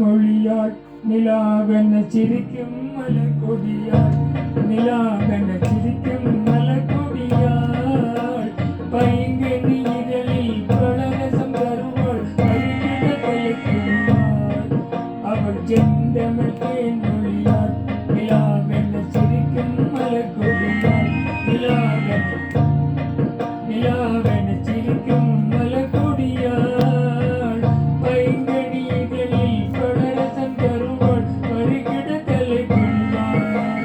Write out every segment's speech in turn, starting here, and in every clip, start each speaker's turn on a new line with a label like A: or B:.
A: மொழியாள் நிலாவென சிரிக்கும் மலர்கொடியாள் நிலாவென சிரிக்கும் மலர்கொடியாள் பைங்கனி இதழில் பலரசம் தருவாள் பருகிட கலைக்குள்ளாள் அவள் செந்தமிழ் தேன் மொழியாள் நிலாவென சிரிக்கும் மலர்கொடியாள் நிலாவென சிரிக்கும் மலர்கொடியாள் பைங்கனி இதழில் பலரசம் தருவாள் பருகிட கலைக்குள்ளாள்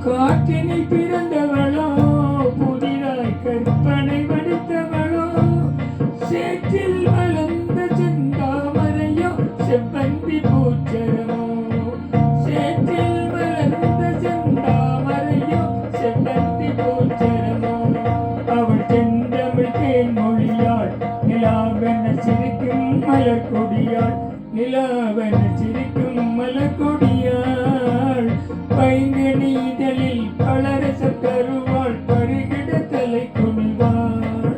A: காற்றினில் பிறந்தவளோ புதிதாய் கற்பனை வடித்தவளோ சேற்றில் வளர்ந்த செந்தாமரையோ செவ்வந்தி பூச்சரமோ சேற்றில் வளர்ந்த செந்தாமரையோ செவ்வந்தி பூச்சரமோ அவள் செந்தமிழ் தேன் மொழியாள் நிலாவென சிரிக்கும் மலர்கொடியாள் நிலாவென சிரிக்கும் மலர்கொடியாள் பைங்கனி இதழில் பலரசம் தருவாள் பருகிட தலை குனிவாள்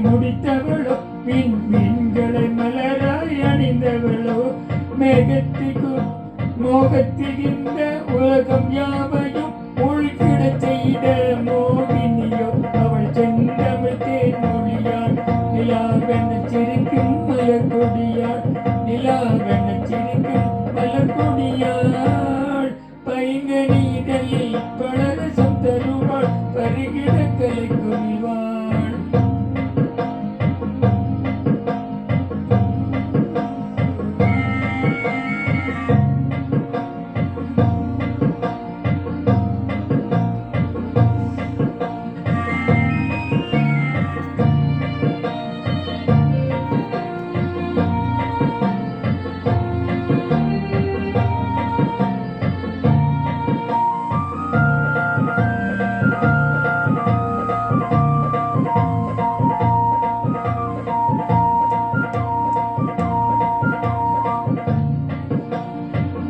A: முடித்தவளோ மீன்களை மலராய் அணிந்தவளோ மேகத்திற்கு மோகத்திருந்த உலகம் யாவையும் மூழ்கிட செய்த மோகினியோ அவள் செந்தமிழ் தேன் மொழியாள் நிலாவென சிரிக்கும் மலர்கொடியாள் நிலாவென சிரிக்கும் மலர்கொடியாள் பைங்கனி இதழில் பலரசம் தருவாள் பருகிட கலை குனிவாள்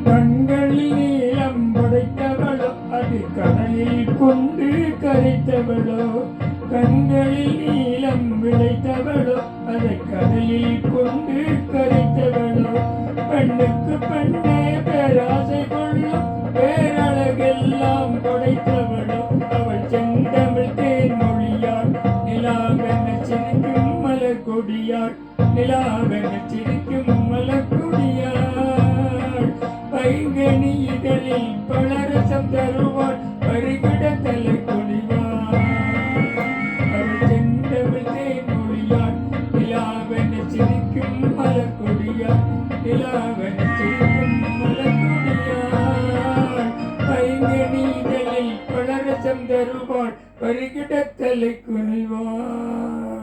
A: கண்களில் நீளம் படைத்தவளோ அது கடலில் கொண்டு கரைத்தவளோ கண்களில் நீளம் விளைத்தவளோ அதை கடலில் கொண்டு கரைத்தவளோ பெண்ணுக்கு பெண்ணே பேராசை கொள்ளும் பேரழகெல்லாம் படைத்தவளோ அவள் செந்தமிழ் தேன் மொழியாள் நிலாவென சிரிக்கும் மலர்கொடியாள் நிலாவென சிரிக்கும் மலர்கொடியாள் பைங்கனி இதழில் பலரசம் தருவாள் பருகிட தலை குனிவாள் அவள் செந்தமிழ் தேன் மொழியாள் நிலாவென சிரிக்கும் மலர்கொடியாள் நிலாவென சிரிக்கும் மலர்கொடியாள் பைங்கனி இதழில் பலரசம் தருவாள் பருகிட தலை குனிவாள்.